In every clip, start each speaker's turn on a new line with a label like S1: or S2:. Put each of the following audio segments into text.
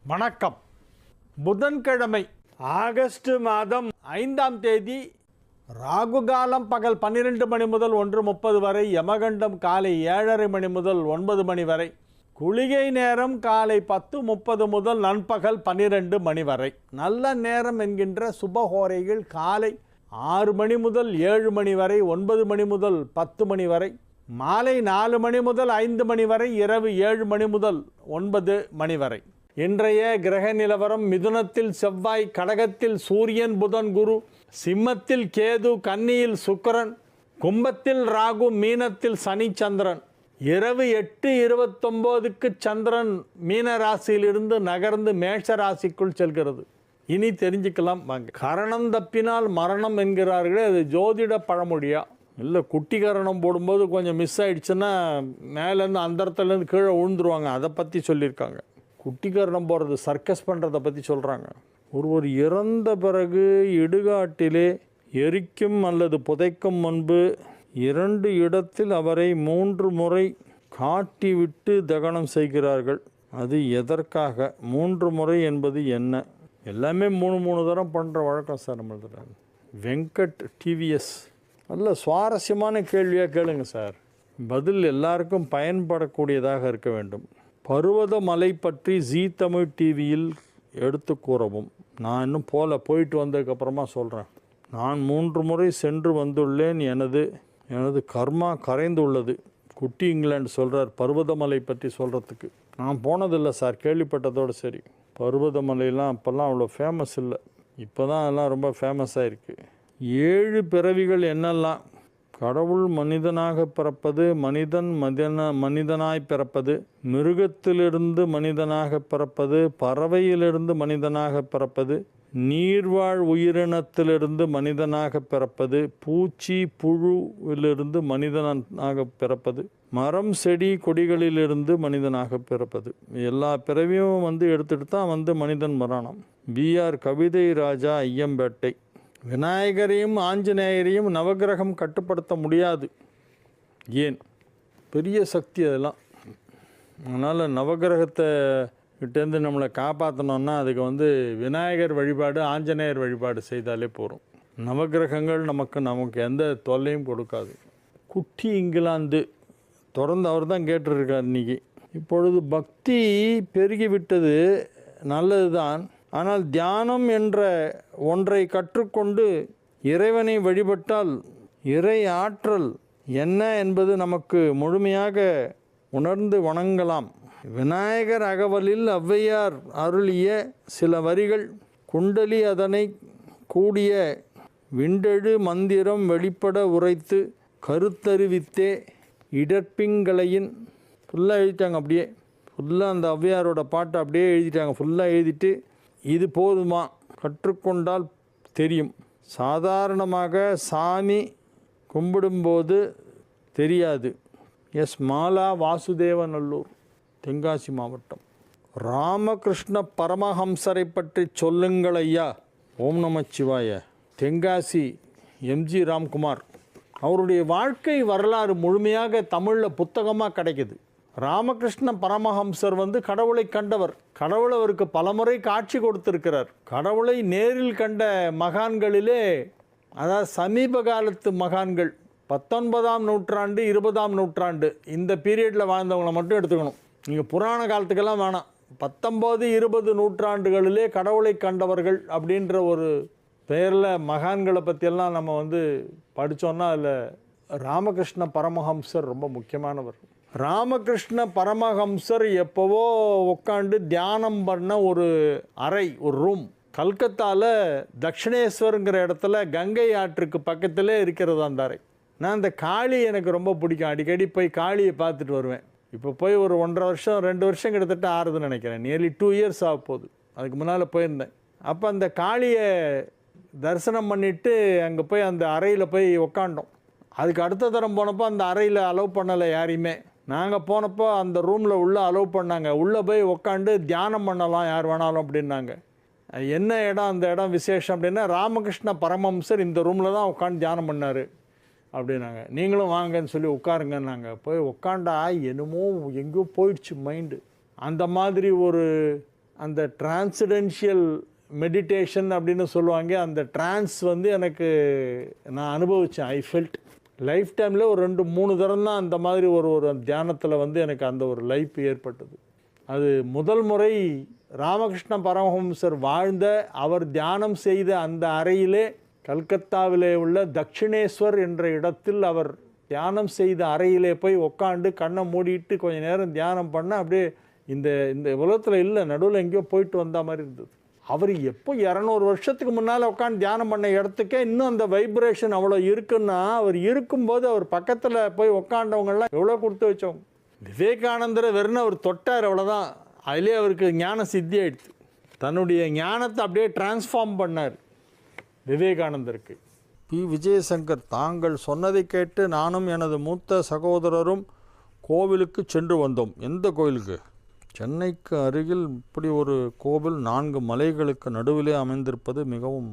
S1: வணக்கம். புதன்கிழமை ஆகஸ்ட் மாதம் 5ஆம் தேதி ராகு காலம் பகல் 12 மணி முதல் 1:30 வரை, யமகண்டம் காலை 7:30 மணி முதல் 9 மணி வரை, குளிகை நேரம் காலை 10:30 முதல் நண்பகல் 12 மணி வரை. நல்ல நேரம் என்கின்ற சுபஹோரைகள் காலை 6 மணி முதல் 7 மணி வரை, 9 மணி முதல் 10 மணி வரை, மாலை 4 மணி முதல் 5 மணி வரை, இரவு 7 மணி முதல் 9 மணி வரை. இன்றைய கிரக நிலவரம்: மிதுனத்தில் செவ்வாய், கடகத்தில் சூரியன் புதன் குரு, சிம்மத்தில் கேது, கன்னியில் சுக்கிரன், கும்பத்தில் ராகு, மீனத்தில் சனி சந்திரன். இரவு 8:29க்கு சந்திரன் மீன ராசியிலிருந்து நகர்ந்து மேஷ ராசிக்குள் செல்கிறது. இனி தெரிஞ்சுக்கலாம் வாங்க. கரணம் தப்பினால் மரணம் என்கிறார்களே, அது ஜோதிட பழமொழியா இல்லை? குட்டி கரணம் போடும்போது கொஞ்சம் மிஸ் ஆகிடுச்சுன்னா மேலேருந்து அந்தரத்துலேருந்து கீழே விழுந்துருவாங்க, அதை பற்றி சொல்லியிருக்காங்க. குட்டிகரணம் போகிறது, சர்க்கஸ் பண்ணுறதை பற்றி சொல்கிறாங்க. ஒருவர் இறந்த பிறகு இடுகாட்டிலே எரிக்கும் அல்லது புதைக்கும் முன்பு 2 இடத்தில் அவரை 3 முறை காட்டிவிட்டு தகனம் செய்கிறார்கள். அது எதற்காக? 3 முறை என்பது என்ன? எல்லாமே 3 தரம் பண்ணுற வழக்கம் சார் நம்மளது. வெங்கட் டிவிஎஸ். நல்ல சுவாரஸ்யமான கேள்வியாக கேளுங்க சார். பதில் எல்லாருக்கும் பயன்படக்கூடியதாக இருக்க வேண்டும். பருவதமலை பற்றி ஜீ தமிழ் டிவியில் எடுத்து கூறவும். நான் இன்னும் போயிட்டு வந்ததுக்கப்புறமா சொல்கிறேன். நான் 3 முறை சென்று வந்துள்ளேன். எனது கர்மா கரைந்துள்ளது. குட்டி இங்கிலாந்து சொல்கிறார் பருவதமலை பற்றி சொல்கிறதுக்கு. நான் போனதில்லை சார், கேள்விப்பட்டதோடு சரி. பருவதமலையெல்லாம் அப்போல்லாம் அவ்வளோ ஃபேமஸ் இல்லை, இப்போ தான் அதெல்லாம் ரொம்ப ஃபேமஸாக இருக்குது. 7 பிறவிகள் என்னெல்லாம்? கடவுள் மனிதனாக பிறப்பது, மனிதனாய் பிறப்பது, மிருகத்திலிருந்து மனிதனாக பிறப்பது, பறவையிலிருந்து மனிதனாக பிறப்பது, நீர்வாழ் உயிரினத்திலிருந்து மனிதனாக பிறப்பது, பூச்சி புழுவிலிருந்து மனிதனாக பிறப்பது, மரம் செடி கொடிகளிலிருந்து மனிதனாக பிறப்பது. எல்லா பிறவியும் எடுத்துகிட்டு தான் மனிதன் மரணம். பிஆர் கவிதை ராஜா, ஐயம்பேட்டை. விநாயகரையும் ஆஞ்சநேயரையும் நவகிரகம் கட்டுப்படுத்த முடியாது. ஏன்? பெரிய சக்தி அதெல்லாம். அதனால் நவகிரகத்தை கிட்டேருந்து நம்மளை காப்பாற்றணுன்னா அதுக்கு விநாயகர் வழிபாடு, ஆஞ்சநேயர் வழிபாடு செய்தாலே போகிறோம். நவகிரகங்கள் நமக்கு எந்த தொல்லையும் கொடுக்காது. குட்டி இங்கிலாந்து தொடர்ந்து அவர் தான் கேட்டுருக்கார் இன்றைக்கி. இப்பொழுது பக்தி பெருகிவிட்டது, நல்லது தான். ஆனால் தியானம் என்ற ஒன்றை கற்றுக்கொண்டு இறைவனை வழிபட்டால் இறை ஆற்றல் என்ன என்பது நமக்கு முழுமையாக உணர்ந்து வணங்கலாம். விநாயகர் அகவலில் ஔவையார் அருளிய சில வரிகள்: குண்டலி அதனை கூடிய விண்டெழு மந்திரம் வெளிப்பட உரைத்து கருத்தறிவித்தே இடர்பிங்களையின். ஃபுல்லாக எழுதிட்டாங்க. அப்படியே ஃபுல்லாக அந்த ஔவையாரோட பாட்டை அப்படியே எழுதிட்டாங்க. ஃபுல்லாக எழுதிட்டு இது போதுமா? கற்றுக்கொண்டால் தெரியும். சாதாரணமாக சாமி கும்பிடும்போது தெரியாது. எஸ் மாலா, வாசுதேவநல்லூர், தென்காசி மாவட்டம். ராமகிருஷ்ண பரமஹம்சரை பற்றி சொல்லுங்கள் ஐயா. ஓம் நமச்சிவாய. தென்காசி எம்ஜி ராம்குமார். அவருடைய வாழ்க்கை வரலாறு முழுமையாக தமிழில் புத்தகமாக கிடைக்குது. ராமகிருஷ்ண பரமஹம்சர் கடவுளை கண்டவர். கடவுள் அவருக்கு பலமுறை காட்சி கொடுத்திருக்கிறார். கடவுளை நேரில் கண்ட மகான்களிலே, அதாவது சமீப காலத்து மகான்கள், 19ஆம் நூற்றாண்டு 20ஆம் நூற்றாண்டு இந்த பீரியடில் வாழ்ந்தவங்களை மட்டும் எடுத்துக்கணும். நீங்கள் புராண காலத்துக்கெல்லாம் வேணாம். 19, 20 நூற்றாண்டுகளிலே கடவுளை கண்டவர்கள் அப்படின்ற ஒரு பெயரில் மகான்களை பற்றியெல்லாம் நம்ம படித்தோன்னா அதில் ராமகிருஷ்ண பரமஹம்சர் ரொம்ப முக்கியமானவர். ராமகிருஷ்ண பரமஹம்சர் எப்போவோ உட்காந்து தியானம் பண்ண ஒரு அறை, ஒரு ரூம், கல்கத்தாவில் தக்ஷிணேஸ்வருங்கிற இடத்துல கங்கை ஆற்றுக்கு பக்கத்திலே இருக்கிறது அந்த அறை. நான் அந்த காளி எனக்கு ரொம்ப பிடிக்கும். அடிக்கடி போய் காளியை பார்த்துட்டு வருவேன். இப்போ போய் ஒரு 1.5 வருஷம் 2 வருஷம் கிட்டத்தட்ட ஆறுதுன்னு நினைக்கிறேன். நியர்லி 2 இயர்ஸ் ஆக போகுது. அதுக்கு முன்னால் போயிருந்தேன். அப்போ அந்த காளியை தரிசனம் பண்ணிவிட்டு அங்கே போய் அந்த அறையில் போய் உக்காண்டோம். அதுக்கு அடுத்த தரம் போனப்போ அந்த அறையில் அலோவ் பண்ணலை யாரையுமே. நாங்கள் போனப்போ அந்த ரூமில் உள்ளே அலோவ் பண்ணாங்க. உள்ளே போய் உக்காண்டு தியானம் பண்ணலாம் யார் வேணாலும் அப்படின்னாங்க. என்ன இடம் அந்த இடம் விசேஷம் அப்படின்னா, ராமகிருஷ்ண பரமஹம்சர் இந்த ரூமில் தான் உட்காந்து தியானம் பண்ணார் அப்படின்னாங்க. நீங்களும் வாங்கன்னு சொல்லி உட்காருங்கன்னாங்க. போய் உட்காண்டா என்னமோ எங்கேயோ போயிடுச்சு மைண்டு. அந்த மாதிரி ஒரு அந்த டிரான்ஸிடென்ஷியல் மெடிடேஷன் அப்படின்னு சொல்லுவாங்க, அந்த ட்ரான்ஸ் எனக்கு நான் அனுபவித்தேன். ஐ ஃபெல்ட் லைஃப் டைமில் ஒரு 2-3 தரம் தான் அந்த மாதிரி ஒரு தியானத்தில் எனக்கு அந்த ஒரு லைஃப் ஏற்பட்டது. அது முதல் முறை ராமகிருஷ்ண பரமஹம்சர் வாழ்ந்த, அவர் தியானம் செய்த அந்த அறையிலே, கல்கத்தாவிலே உள்ள தட்சிணேஸ்வர் என்ற இடத்தில் அவர் தியானம் செய்த அறையிலே போய் உக்காண்டு கண்ணை மூடிட்டு கொஞ்சம் நேரம் தியானம் பண்ண அப்படியே இந்த உலகத்தில் இல்லை, நடுவில் எங்கேயோ போயிட்டு வந்த மாதிரி இருந்தது. அவர் எப்போ 200 வருஷத்துக்கு முன்னால் உட்காந்து தியானம் பண்ண இடத்துக்கே இன்னும் அந்த வைப்ரேஷன் அவ்வளோ இருக்குன்னா, அவர் இருக்கும்போது அவர் பக்கத்தில் போய் உட்காண்டவங்கெல்லாம் எவ்வளோ கொடுத்து வச்சவங்க. விவேகானந்தரை வெறும் அவர் தொட்டார், அவ்வளோதான். அதிலே அவருக்கு ஞான சித்தி ஆயிடுச்சு. தன்னுடைய ஞானத்தை அப்படியே டிரான்ஸ்ஃபார்ம் பண்ணார் விவேகானந்தருக்கு. பி. விஜயசங்கர், தாங்கள் சொன்னதை கேட்டு நானும் எனது மூத்த சகோதரரும் கோவிலுக்கு சென்று வந்தோம். எந்த கோவிலுக்கு? சென்னைக்கு அருகில் இப்படி ஒரு கோவில் 4 மலைகளுக்கு நடுவிலே அமைந்திருப்பது மிகவும்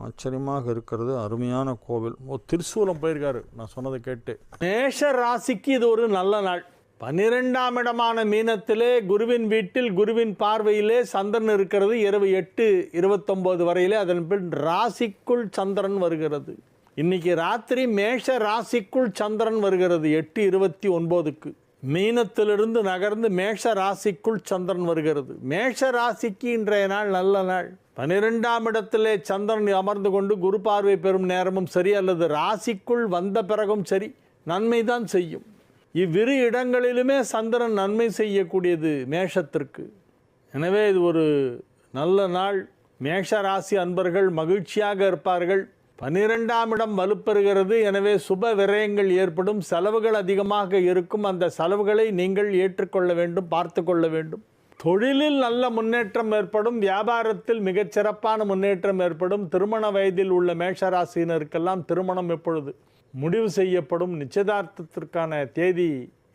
S1: ஆச்சரியமாக இருக்கிறது. அருமையான கோவில். திருசூலம் போயிருக்காரு நான் சொன்னதை கேட்டு. மேஷ ராசிக்கு இது ஒரு நல்ல நாள். 12ஆம் இடமான மீனத்திலே குருவின் வீட்டில் குருவின் பார்வையிலே சந்திரன் இருக்கிறது. இரவு 8:29 வரையிலே. அதன் பின் ராசிக்குள் சந்திரன் வருகிறது. இன்னைக்கு ராத்திரி மேஷ ராசிக்குள் சந்திரன் வருகிறது 8:29க்கு. மீனத்திலிருந்து நகர்ந்து மேஷ ராசிக்குள் சந்திரன் வருகிறது. மேஷ ராசிக்கு இன்றைய நாள் நல்ல நாள். 12ஆம் இடத்திலே சந்திரன் அமர்ந்து கொண்டு குரு பார்வை பெறும் நேரமும் சரி, அல்லது ராசிக்குள் வந்த பிறகும் சரி, நன்மை தான் செய்யும். இவ்விரு இடங்களிலுமே சந்திரன் நன்மை செய்யக்கூடியது மேஷத்திற்கு. எனவே இது ஒரு நல்ல நாள். மேஷ ராசி அன்பர்கள் மகிழ்ச்சியாக இருப்பார்கள். 12ஆம் இடம் வலுப்பெறுகிறது. எனவே சுப விரயங்கள் ஏற்படும், செலவுகள் அதிகமாக இருக்கும். அந்த செலவுகளை நீங்கள் ஏற்றுக்கொள்ள வேண்டும், பார்த்து கொள்ள வேண்டும். தொழிலில் நல்ல முன்னேற்றம் ஏற்படும். வியாபாரத்தில் மிகச்சிறப்பான முன்னேற்றம் ஏற்படும். திருமண வயதில் உள்ள மேஷராசினருக்கெல்லாம் திருமணம் எப்பொழுது முடிவு செய்யப்படும். நிச்சயதார்த்தத்திற்கான தேதி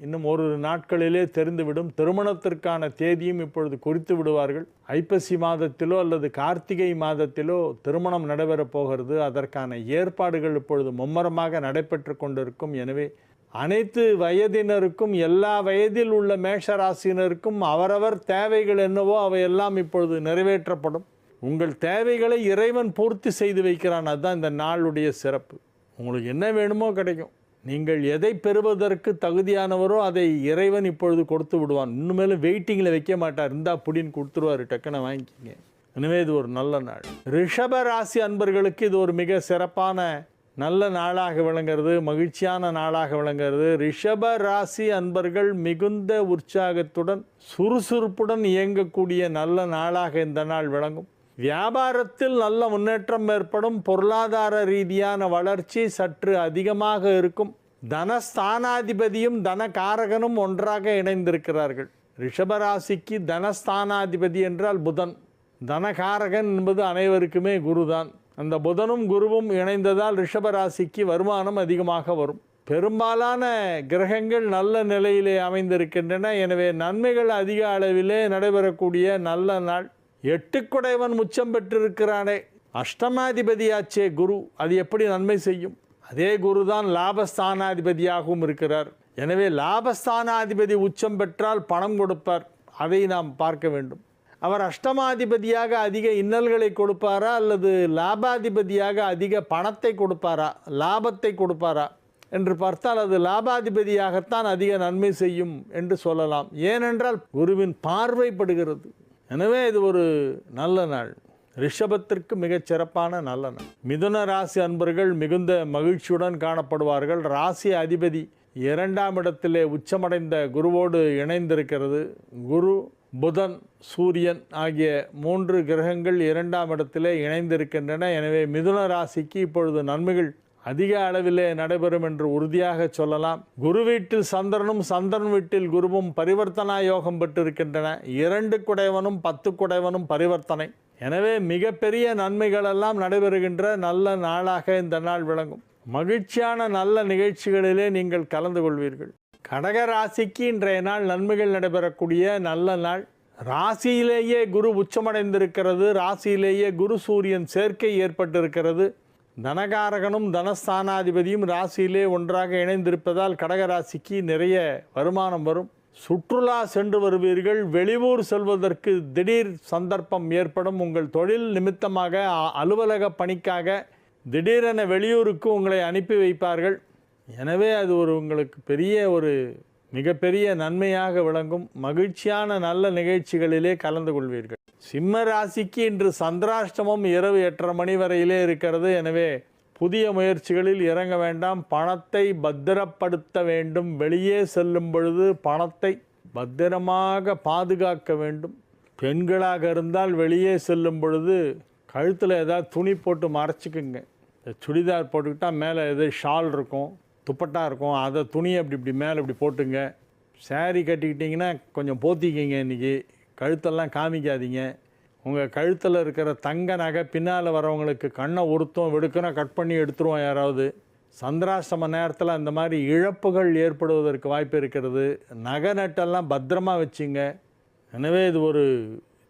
S1: இன்னும் ஒரு நாட்களிலே தெரிந்துவிடும். திருமணத்திற்கான தேதியும் இப்பொழுது குறித்து விடுவார்கள். ஐப்பசி மாதத்திலோ அல்லது கார்த்திகை மாதத்திலோ திருமணம் நடைபெறப் போகிறது. அதற்கான ஏற்பாடுகள் இப்பொழுது மும்மரமாக நடைபெற்று கொண்டிருக்கும். எனவே அனைத்து வயதினருக்கும், எல்லா வயதில் உள்ள மேஷராசினருக்கும் அவரவர் தேவைகள் என்னவோ அவையெல்லாம் இப்பொழுது நிறைவேற்றப்படும். உங்கள் தேவைகளை இறைவன் பூர்த்தி செய்து வைக்கிறான். அதுதான் இந்த நாளுடைய சிறப்பு. உங்களுக்கு என்ன வேணுமோ கிடைக்கும். நீங்கள் எதை பெறுவதற்கு தகுதியானவரோ அதை இறைவன் இப்பொழுது கொடுத்து விடுவான். இன்னுமேலும் வெயிட்டிங்கில் வைக்க மாட்டார். இருந்தால் புடின்னு கொடுத்துருவார், டக்குன்னு வாங்கிக்கிங்க. எனவே இது ஒரு நல்ல நாள். ரிஷப ராசி அன்பர்களுக்கு இது ஒரு மிக சிறப்பான நல்ல நாளாக விளங்குறது, மகிழ்ச்சியான நாளாக விளங்குறது. ரிஷப ராசி அன்பர்கள் மிகுந்த உற்சாகத்துடன் சுறுசுறுப்புடன் இயங்கக்கூடிய நல்ல நாளாக இந்த நாள் விளங்கும். வியாபாரத்தில் நல்ல முன்னேற்றம் ஏற்படும். பொருளாதார ரீதியான வளர்ச்சி சற்று அதிகமாக இருக்கும். தனஸ்தானாதிபதியும் தனகாரகனும் ஒன்றாக இணைந்திருக்கிறார்கள். ரிஷபராசிக்கு தனஸ்தானாதிபதி என்றால் புதன், தனகாரகன் என்பது அனைவருக்குமே குருதான். அந்த புதனும் குருவும் இணைந்ததால் ரிஷபராசிக்கு வருமானம் அதிகமாக வரும். பெரும்பாலான கிரகங்கள் நல்ல நிலையிலே அமைந்திருக்கின்றன. எனவே நன்மைகள் அதிக அளவிலே நடைபெறக்கூடிய நல்ல நாள். 8 குடைவன் உச்சம் பெற்றிருக்கிறானே, அஷ்டமாதிபதியாச்சே குரு, அது எப்படி நன்மை செய்யும்? அதே குரு தான் லாபஸ்தானாதிபதியாகவும் இருக்கிறார். எனவே லாபஸ்தானாதிபதி உச்சம் பெற்றால் பணம் கொடுப்பார். அதை நாம் பார்க்க வேண்டும். அவர் அஷ்டமாதிபதியாக அதிக இன்னல்களை கொடுப்பாரா, அல்லது லாபாதிபதியாக அதிக பணத்தை கொடுப்பாரா, லாபத்தை கொடுப்பாரா என்று பார்த்தால் அது லாபாதிபதியாகத்தான் அதிக நன்மை செய்யும் என்று சொல்லலாம். ஏனென்றால் குருவின் பார்வைப்படுகிறது. எனவே இது ஒரு நல்ல நாள். ரிஷபத்திற்கு மிகச் சிறப்பான நல்ல நாள். மிதுன ராசி அன்பர்கள் மிகுந்த மகிழ்ச்சியுடன் காணப்படுவார்கள். ராசி அதிபதி 2ஆம் இடத்திலே உச்சமடைந்த குருவோடு இணைந்திருக்கிறது. குரு, புதன், சூரியன் ஆகிய 3 கிரகங்கள் 2ஆம் இடத்திலே இணைந்திருக்கின்றன. எனவே மிதுன ராசிக்கு இப்பொழுது நன்மைகள் அதிக அளவிலே நடைபெறும் என்று உறுதியாக சொல்லலாம். குரு வீட்டில் சந்திரனும் சந்திரன் வீட்டில் குருவும் பரிவர்த்தனா யோகம் பெற்றிருக்கின்றன. 2 குடைவனும் 10 குடைவனும் பரிவர்த்தனை. எனவே மிகப்பெரிய நன்மைகளெல்லாம் நடைபெறுகின்ற நல்ல நாளாக இந்த நாள் விளங்கும். மகிழ்ச்சியான நல்ல நிகழ்ச்சிகளிலே நீங்கள் கலந்து கொள்வீர்கள். கடக ராசிக்கு இன்றைய நாள் நன்மைகள் நடைபெறக்கூடிய நல்ல நாள். ராசியிலேயே குரு உச்சமடைந்திருக்கிறது. ராசியிலேயே குரு சூரியன் சேர்க்கை ஏற்பட்டிருக்கிறது. தனகாரகனும் தனஸ்தானாதிபதியும் ராசியிலே ஒன்றாக இணைந்திருப்பதால் கடகராசிக்கு நிறைய வருமானம் வரும். சுற்றுலா சென்று வருவீர்கள். வெளியூர் செல்வதற்கு திடீர் சந்தர்ப்பம் ஏற்படும். உங்கள் தொழில் நிமித்தமாக அலுவலக பணிக்காக திடீரென வெளியூருக்கு உங்களை அனுப்பி வைப்பார்கள். எனவே அது உங்களுக்கு மிகப்பெரிய நன்மையாக விளங்கும். மகிழ்ச்சியான நல்ல நிகழ்ச்சிகளிலே கலந்து கொள்வீர்கள். சிம்ம ராசிக்கு இன்று சந்திராஷ்டமம் இரவு 8:30 மணி வரையிலே இருக்கிறது. எனவே புதிய முயற்சிகளில் இறங்க வேண்டாம். பணத்தை பத்திரப்படுத்த வேண்டும். வெளியே செல்லும் பொழுது பணத்தை பத்திரமாக பாதுகாக்க வேண்டும். பெண்களாக இருந்தால் வெளியே செல்லும் பொழுது கழுத்தில் ஏதாவது துணி போட்டு மறைச்சிக்குங்க. சுடிதார் போட்டுக்கிட்டால் மேலே எது ஷால் இருக்கும், துப்பட்டா இருக்கும், அதை துணியை இப்படி மேலே இப்படி போட்டுங்க. சேரீ கட்டிக்கிட்டிங்கன்னா கொஞ்சம் போத்திக்கிங்க. இன்றைக்கி கழுத்தெல்லாம் காமிக்காதீங்க. உங்கள் கழுத்தில் இருக்கிற தங்க நகை பின்னால் வரவங்களுக்கு கண்ணை உறுத்தும், வெடுக்குன்னா கட் பண்ணி எடுத்துருவோம் யாராவது. சந்திராஷ்டம நேரத்தில் அந்த மாதிரி இழப்புகள் ஏற்படுவதற்கு வாய்ப்பு இருக்கிறது. நகை நட்டெல்லாம் பத்திரமாக வச்சுங்க. எனவே இது ஒரு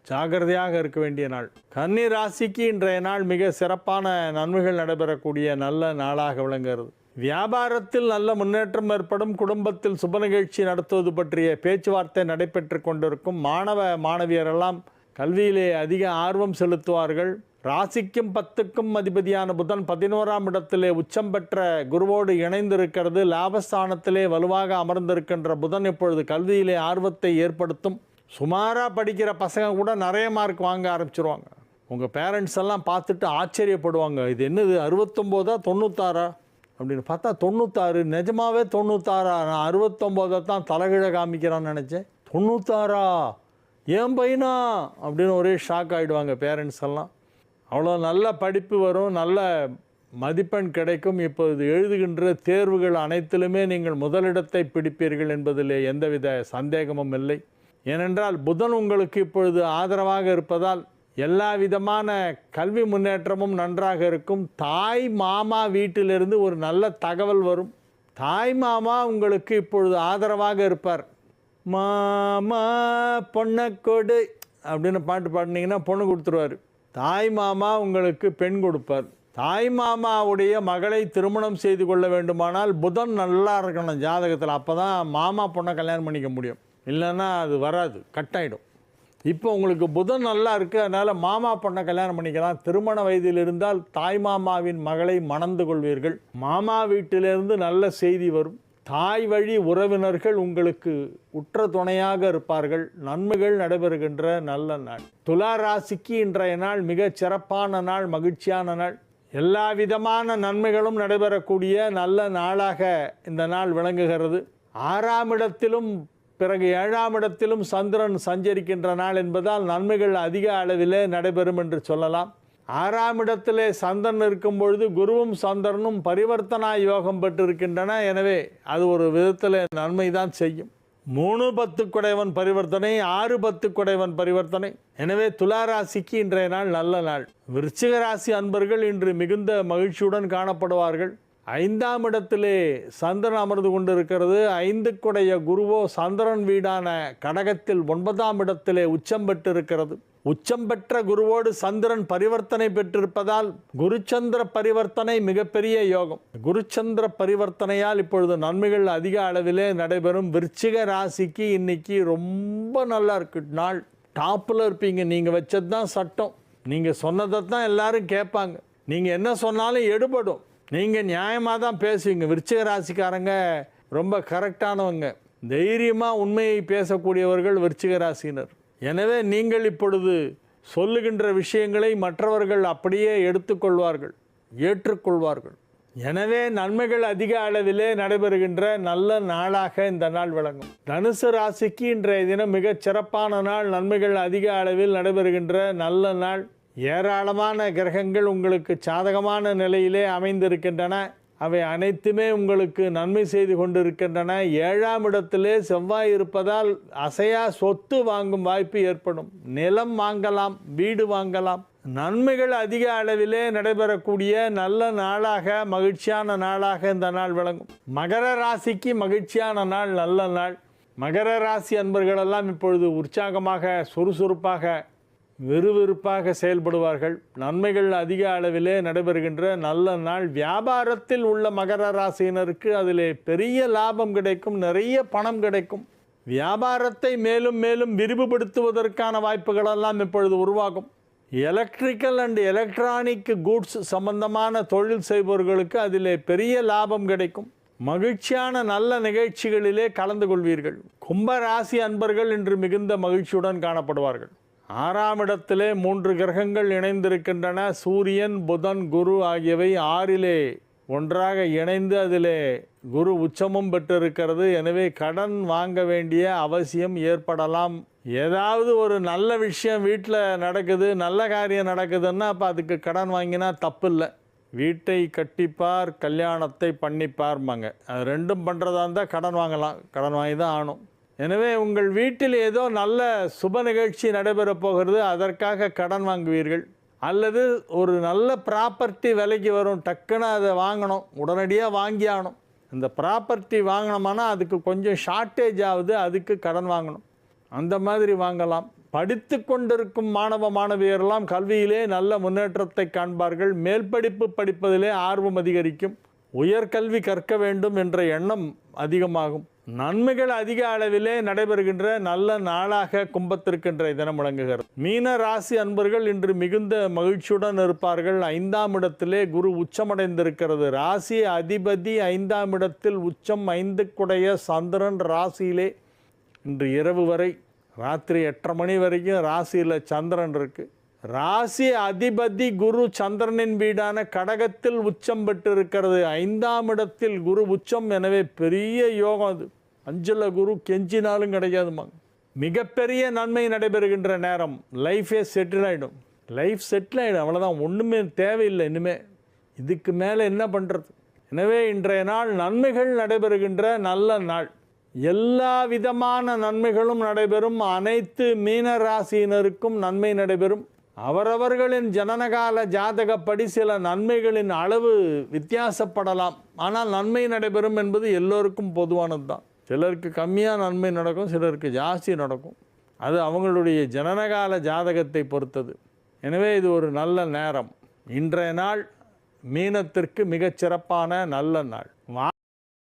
S1: ஜாகிரதையாக இருக்க வேண்டிய நாள். கன்னி ராசிக்கு இன்றைய நாள் மிக சிறப்பான நன்மைகள் நடைபெறக்கூடிய நல்ல நாளாக விளங்குகிறது. வியாபாரத்தில் நல்ல முன்னேற்றம் ஏற்படும். குடும்பத்தில் சுப நிகழ்ச்சி நடத்துவது பற்றிய பேச்சுவார்த்தை நடைபெற்று கொண்டிருக்கும். மாணவியரெல்லாம் கல்வியிலே அதிக ஆர்வம் செலுத்துவார்கள். ராசிக்கும் 10க்கும் அதிபதியான புதன் 11ஆம் இடத்திலே உச்சம் பெற்ற குருவோடு இணைந்திருக்கிறது. லாபஸ்தானத்திலே வலுவாக அமர்ந்திருக்கின்ற புதன் இப்பொழுது கல்வியிலே ஆர்வத்தை ஏற்படுத்தும். சுமாராக படிக்கிற பசங்க கூட நிறைய மார்க் வாங்க ஆரம்பிச்சிருவாங்க. உங்கள் பேரண்ட்ஸ் எல்லாம் பார்த்துட்டு ஆச்சரியப்படுவாங்க. இது என்னது 69 96 அப்படின்னு பார்த்தா 96, நிஜமாகவே 96. நான் 69 தான் தலைகீழ காமிக்கிறான்னு நினச்சேன். 96 ஏன் பையனா அப்படின்னு ஒரே ஷாக் ஆகிடுவாங்க பேரண்ட்ஸ் எல்லாம். அவ்வளோ நல்ல படிப்பு வரும், நல்ல மதிப்பெண் கிடைக்கும். இப்போது எழுதுகின்ற தேர்வுகள் அனைத்திலுமே நீங்கள் முதலிடத்தை பிடிப்பீர்கள் என்பதிலே எந்தவித சந்தேகமும் இல்லை. ஏனென்றால் புதன் உங்களுக்கு இப்பொழுது ஆதரவாக இருப்பதால் எல்லா விதமான கல்வி முன்னேற்றமும் நன்றாக இருக்கும். தாய் மாமா வீட்டிலிருந்து ஒரு நல்ல தகவல் வரும். தாய் மாமா உங்களுக்கு இப்பொழுது ஆதரவாக இருப்பார். மாமா பொண்ணை கொடு அப்படின்னு பாட்டு பாடினீங்கன்னா பொண்ணு கொடுத்துருவார். தாய் மாமா உங்களுக்கு பெண் கொடுப்பார். தாய் மாமாவுடைய மகளை திருமணம் செய்து கொள்ள வேண்டுமானால் புதன் நல்லா இருக்கணும் ஜாதகத்தில். அப்போ தான் மாமா பொண்ணை கல்யாணம் பண்ணிக்க முடியும். இல்லைன்னா அது வராது, கட்டாயிடும். இப்போ உங்களுக்கு புதன் நல்லா இருக்குது, அதனால் மாமா பொண்ணை கல்யாணம் பண்ணிக்கலாம். திருமண வயதில் இருந்தால் தாய் மாமாவின் மகளை மணந்து கொள்வீர்கள். மாமா வீட்டிலிருந்து நல்ல செய்தி வரும். தாய் வழி உறவினர்கள் உங்களுக்கு உற்ற துணையாக இருப்பார்கள். நன்மைகள் நடைபெறுகின்ற நல்ல நாள். துலா ராசிக்கு இன்றைய நாள் மிகச் சிறப்பான நாள், மகிழ்ச்சியான நாள். எல்லா விதமான நன்மைகளும் நடைபெறக்கூடிய நல்ல நாளாக இந்த நாள் விளங்குகிறது. 6ஆம் இடத்திலும் பிறகு 7ஆம் இடத்திலும் சந்திரன் சஞ்சரிக்கின்ற நாள் என்பதால் நன்மைகள் அதிக அளவிலே நடைபெறும் என்று சொல்லலாம். 6ஆம் இடத்திலே சந்திரன் இருக்கும் பொழுது குருவும் சந்திரனும் பரிவர்த்தனா யோகம் பெற்றிருக்கின்றன. எனவே அது ஒரு விதத்தில் நன்மை தான் செய்யும். 3-10 குடைவன் பரிவர்த்தனை, 6-10 குடைவன் பரிவர்த்தனை. எனவே துலா ராசிக்கு இன்றைய நாள் நல்ல நாள். விருச்சிக ராசி அன்பர்கள் இன்று மிகுந்த மகிழ்ச்சியுடன் காணப்படுவார்கள். 5ஆம் இடத்திலே சந்திரன் அமர்ந்து கொண்டிருக்கிறது. 5 குடைய குருவோ சந்திரன் வீடான கடகத்தில் 9ஆம் இடத்திலே உச்சம் பெற்றிருக்கிறது. உச்சம் பெற்ற குருவோடு சந்திரன் பரிவர்த்தனை பெற்றிருப்பதால் குருச்சந்திர பரிவர்த்தனை மிகப்பெரிய யோகம். குருச்சந்திர பரிவர்த்தனையால் இப்பொழுது நன்மைகள் அதிக அளவிலே நடைபெறும். விருச்சிக ராசிக்கு இன்னைக்கு ரொம்ப நல்லா இருக்கு நாள். டாப்பில் இருப்பீங்க. நீங்கள் வச்சது தான் சட்டம். நீங்கள் சொன்னதை தான் எல்லாரும் கேட்பாங்க. நீங்கள் என்ன சொன்னாலும் எடுபடும். நீங்கள் நியாயமாக தான் பேசுவீங்க. விருச்சிக ராசிக்காரங்க ரொம்ப கரெக்டானவங்க. தைரியமாக உண்மையை பேசக்கூடியவர்கள் விருச்சிக ராசினர். எனவே நீங்கள் இப்பொழுது சொல்லுகின்ற விஷயங்களை மற்றவர்கள் அப்படியே எடுத்துக்கொள்வார்கள், ஏற்றுக்கொள்வார்கள். எனவே நன்மைகள் அதிக அளவிலே நடைபெறுகின்ற நல்ல நாளாக இந்த நாள் விளங்கும். தனுசு ராசிக்கு இன்றைய தினம் மிகச் சிறப்பான நாள். நன்மைகள் அதிக அளவில் நடைபெறுகின்ற நல்ல நாள். ஏராளமான கிரகங்கள் உங்களுக்கு சாதகமான நிலையிலே அமைந்திருக்கின்றன. அவை அனைத்துமே உங்களுக்கு நன்மை செய்து கொண்டிருக்கின்றன. 7ஆம் இடத்திலே செவ்வாய் இருப்பதால் அசையா சொத்து வாங்கும் வாய்ப்பு ஏற்படும். நிலம் வாங்கலாம், வீடு வாங்கலாம். நன்மைகள் அதிக அளவிலே நடைபெறக்கூடிய நல்ல நாளாக, மகிழ்ச்சியான நாளாக இந்த நாள் விளங்கும். மகர ராசிக்கு மகிழ்ச்சியான நாள், நல்ல நாள். மகர ராசி அன்பர்களெல்லாம் இப்பொழுது உற்சாகமாக, சுறுசுறுப்பாக, விறுவிறுப்பாக செயல்படுவார்கள். நன்மைகள் அதிக அளவிலே நடைபெறுகின்ற நல்ல நாள். வியாபாரத்தில் உள்ள மகர ராசியினருக்கு அதிலே பெரிய லாபம் கிடைக்கும், நிறைய பணம் கிடைக்கும். வியாபாரத்தை மேலும் மேலும் விரிவுபடுத்துவதற்கான வாய்ப்புகளெல்லாம் இப்பொழுது உருவாகும். எலக்ட்ரிக்கல் அண்ட் எலக்ட்ரானிக் கூட்ஸ் சம்பந்தமான தொழில் செய்பவர்களுக்கு அதிலே பெரிய லாபம் கிடைக்கும். மகிழ்ச்சியான நல்ல நிகழ்ச்சிகளிலே கலந்து கொள்வீர்கள். கும்பராசி அன்பர்கள் இன்று மிகுந்த மகிழ்ச்சியுடன் காணப்படுவார்கள். 6ஆம் இடத்திலே 3 கிரகங்கள் இணைந்திருக்கின்றன. சூரியன், புதன், குரு ஆகியவை 6லே ஒன்றாக இணைந்து அதிலே குரு உச்சமும் பெற்றிருக்கிறது. எனவே கடன் வாங்க வேண்டிய அவசியம் ஏற்படலாம். ஏதாவது ஒரு நல்ல விஷயம் வீட்டில் நடக்குது, நல்ல காரியம் நடக்குதுன்னா அப்போ அதுக்கு கடன் வாங்கினா தப்பு இல்லை. வீட்டை கட்டிப்பார், கல்யாணத்தை பண்ணிப்பார்மாங்க. அது ரெண்டும் பண்ணுறதா இருந்தால் கடன் வாங்கலாம், கடன் வாங்கி தான் ஆகணும். எனவே உங்கள் வீட்டில் ஏதோ நல்ல சுப நிகழ்ச்சி நடைபெறப் போகிறது, அதற்காக கடன் வாங்குவீர்கள். அல்லது ஒரு நல்ல ப்ராப்பர்ட்டி விலைக்கு வரும், டக்குன்னு அதை வாங்கணும், உடனடியாக வாங்கி ஆகணும். இந்த ப்ராப்பர்ட்டி வாங்கினோம்னா அதுக்கு கொஞ்சம் ஷார்ட்டேஜ் ஆகுது, அதுக்கு கடன் வாங்கணும். அந்த மாதிரி வாங்கலாம். படித்து கொண்டிருக்கும் மாணவ மாணவியரெல்லாம் கல்வியிலே நல்ல முன்னேற்றத்தை காண்பார்கள். மேல் படிப்பு படிப்பதிலே ஆர்வம் அதிகரிக்கும். உயர்கல்வி கற்க வேண்டும் என்ற எண்ணம் அதிகமாகும். நன்மைகள் அதிக அளவிலே நடைபெறுகின்ற நல்ல நாளாக கும்பத்திற்கின்ற தினம் விளங்குகிறது. மீன ராசி அன்பர்கள் இன்று மிகுந்த மகிழ்ச்சியுடன் இருப்பார்கள். 5ஆம் இடத்திலே குரு உச்சமடைந்திருக்கிறது. ராசி அதிபதி 5ஆம் இடத்தில் உச்சம். 5க்குடைய சந்திரன் ராசியிலே இன்று இரவு வரை, ராத்திரி 8:30 மணி வரைக்கும் ராசியில் சந்திரன் இருக்குது. ராசி அதிபதி குரு சந்திரனின் வீடான கடகத்தில் உச்சம் பெற்றிருக்கிறது. 5ஆம் இடத்தில் குரு உச்சம். எனவே பெரிய யோகம். அது 5ல் குரு கெஞ்சினாலும் கிடைக்காதுமாங்க. மிகப்பெரிய நன்மை நடைபெறுகின்ற நேரம். லைஃபே செட்டில் ஆகிடும். லைஃப் செட்டில் ஆகிடும், அவ்வளோதான். ஒன்றுமே தேவையில்லை இனிமேல். இதுக்கு மேலே என்ன பண்ணுறது? எனவே இன்றைய நாள் நன்மைகள் நடைபெறுகின்ற நல்ல நாள். எல்லா விதமான நன்மைகளும் நடைபெறும். அனைத்து மீன ராசியினருக்கும் நன்மை நடைபெறும். அவரவர்களின் ஜனனகால ஜாதகப்படி சில நன்மைகளின் அளவு வித்தியாசப்படலாம். ஆனால் நன்மை நடைபெறும் என்பது எல்லோருக்கும் பொதுவானது தான். சிலருக்கு கம்மியாக நன்மை நடக்கும், சிலருக்கு ஜாஸ்தி நடக்கும். அது அவங்களுடைய ஜனனகால ஜாதகத்தை பொறுத்தது. எனவே இது ஒரு நல்ல நேரம். இன்றைய நாள் மீனத்திற்கு மிகச்சிறப்பான நல்ல நாள்.